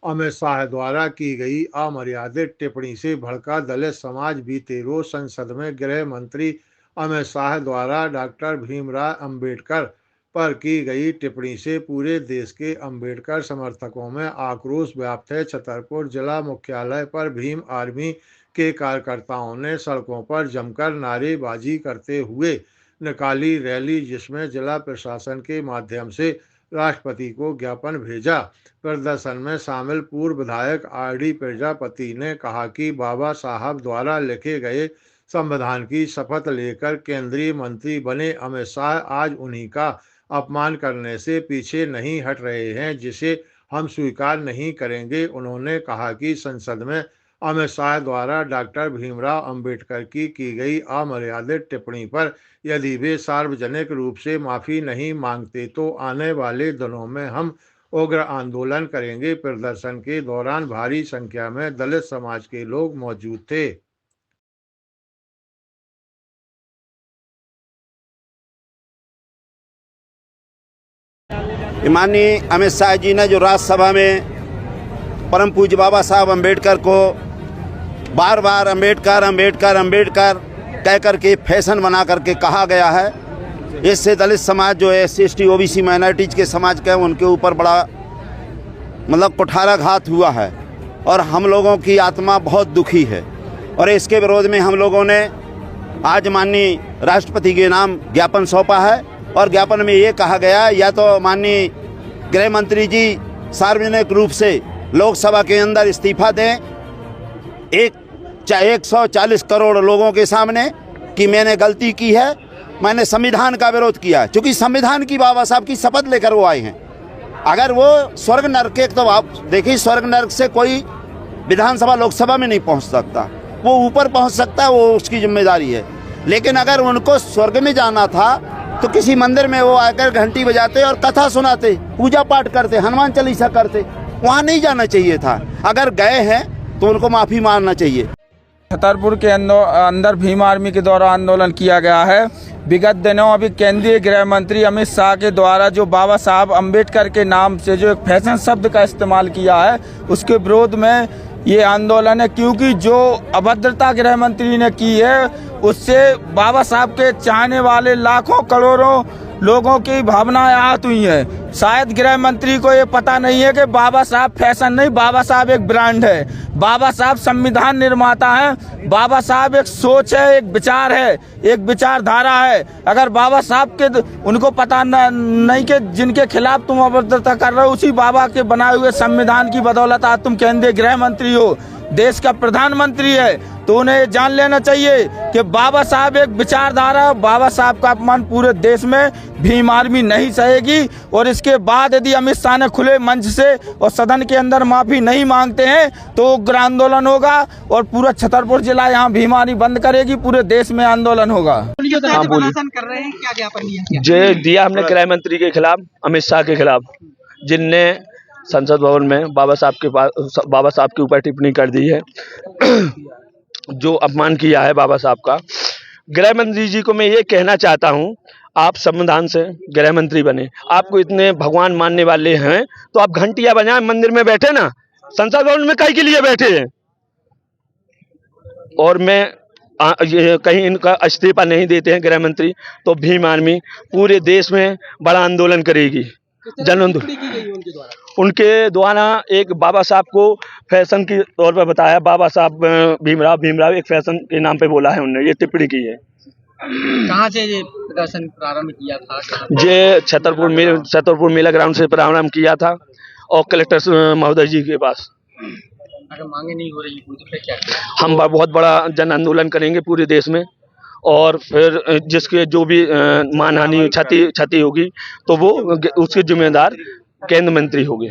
अमित शाह द्वारा की गई अमर्यादित टिप्पणी से भड़का दलित समाज बीते रोज संसद में गृह मंत्री अमित शाह द्वारा डॉक्टर भीमराव अंबेडकर पर की गई टिप्पणी से पूरे देश के अंबेडकर समर्थकों में आक्रोश व्याप्त है। छतरपुर जिला मुख्यालय पर भीम आर्मी के कार्यकर्ताओं ने सड़कों पर जमकर नारेबाजी करते हुए निकाली रैली, जिसमें जिला प्रशासन के माध्यम से राष्ट्रपति को ज्ञापन भेजा। प्रदर्शन में शामिल पूर्व विधायक आर.डी. प्रजापति ने कहा कि बाबा साहब द्वारा लिखे गए संविधान की शपथ लेकर केंद्रीय मंत्री बने अमित शाह आज उन्हीं का अपमान करने से पीछे नहीं हट रहे हैं, जिसे हम स्वीकार नहीं करेंगे। उन्होंने कहा कि संसद में अमित शाह द्वारा डॉक्टर भीमराव अंबेडकर की गई अमर्यादित टिप्पणी पर यदि वे सार्वजनिक रूप से माफ़ी नहीं मांगते तो आने वाले दिनों में हम उग्र आंदोलन करेंगे। प्रदर्शन के दौरान भारी संख्या में दलित समाज के लोग मौजूद थे। माननीय अमित शाह जी ने जो राज्यसभा में परम पूज्य बाबा साहब अम्बेडकर को बार बार अम्बेडकर अम्बेडकर अम्बेडकर कह करके फैशन बना करके कहा गया है, इससे दलित समाज जो है SC ST OBC माइनॉरिटीज़ के समाज के उनके ऊपर बड़ा मतलब कुठाराघात हुआ है और हम लोगों की आत्मा बहुत दुखी है। और इसके विरोध में हम लोगों ने आज माननीय राष्ट्रपति के नाम ज्ञापन सौंपा है और ज्ञापन में ये कहा गया या तो माननीय गृह मंत्री जी सार्वजनिक रूप से लोकसभा के अंदर इस्तीफा दें 140 करोड़ लोगों के सामने कि मैंने गलती की है, मैंने संविधान का विरोध किया, क्योंकि संविधान की बाबा साहब की शपथ लेकर वो आए हैं। अगर वो स्वर्ग नरक के, तो आप देखिए स्वर्ग नरक से कोई विधानसभा लोकसभा में नहीं पहुंच सकता, वो ऊपर पहुंच सकता है, वो उसकी जिम्मेदारी है। लेकिन अगर उनको स्वर्ग में जाना था तो किसी मंदिर में वो आकर घंटी बजाते और कथा सुनाते, पूजा पाठ करते, हनुमान चालीसा करते, वहाँ नहीं जाना चाहिए था। अगर गए हैं तो उनको माफ़ी मांगना चाहिए। छतरपुर के अंदर भीम आर्मी के द्वारा आंदोलन किया गया है। विगत दिनों अभी केंद्रीय गृह मंत्री अमित शाह के द्वारा जो बाबा साहब अम्बेडकर के नाम से जो एक फैशन शब्द का इस्तेमाल किया है, उसके विरोध में ये आंदोलन है। क्योंकि जो अभद्रता गृह मंत्री ने की है उससे बाबा साहब के चाहने वाले लाखों करोड़ों लोगों की भावनाएं आहत हुई हैं। शायद गृह मंत्री को ये पता नहीं है कि बाबा साहब फैशन नहीं, बाबा साहब एक ब्रांड है, बाबा साहब संविधान निर्माता हैं, बाबा साहब एक सोच है, एक विचार है, एक विचारधारा है। अगर बाबा साहब के उनको पता नहीं कि जिनके खिलाफ तुम अभद्रता कर रहे हो, उसी बाबा के बनाए हुए संविधान की बदौलत आज तुम केंद्रीय गृह मंत्री हो, देश का प्रधानमंत्री है, तो उन्हें जान लेना चाहिए कि बाबा साहब एक विचारधारा, बाबा साहब का अपमान पूरे देश में भीम आर्मी नहीं सहेगी। और इसके बाद यदि अमित शाह ने खुले मंच से और सदन के अंदर माफी नहीं मांगते हैं तो उग्र आंदोलन होगा और पूरा छतरपुर जिला यहाँ भीम आर्मी बंद करेगी, पूरे देश में आंदोलन होगा। हाँ बोलिए। कर रहे हैं क्या ज्ञापन दिया हमने गृह मंत्री के खिलाफ, अमित शाह के खिलाफ, जिनने संसद भवन में बाबा साहब के ऊपर टिप्पणी कर दी है, जो अपमान किया है बाबा साहब का। गृह मंत्री जी को मैं ये कहना चाहता हूँ, आप संविधान से गृह मंत्री बने, आपको इतने भगवान मानने वाले हैं तो आप घंटियां बजाएं, मंदिर में बैठे ना, संसद भवन में काहे के लिए बैठे हैं। और मैं कहीं इनका इस्तीफा नहीं देते हैं गृह मंत्री तो भीम आर्मी पूरे देश में बड़ा आंदोलन करेगी, जन आंदोलन। उनके द्वारा एक बाबा साहब को फैशन के तौर पर बताया, बाबा साहब भीमराव एक फैशन के नाम पे बोला है, उन्होंने ये टिप्पणी की है। कहाँ से ये प्रदर्शन प्रारंभ किया था? ये छतरपुर मेला ग्राउंड से प्रारंभ किया था और कलेक्टर महोदय जी के पास। अगर मांगे नहीं हो रही तो फिर क्या? हम बहुत बड़ा जन आंदोलन करेंगे पूरे देश में और फिर जिसके जो भी मानहानि क्षति होगी तो वो उसके जिम्मेदार केंद्र मंत्री होंगे।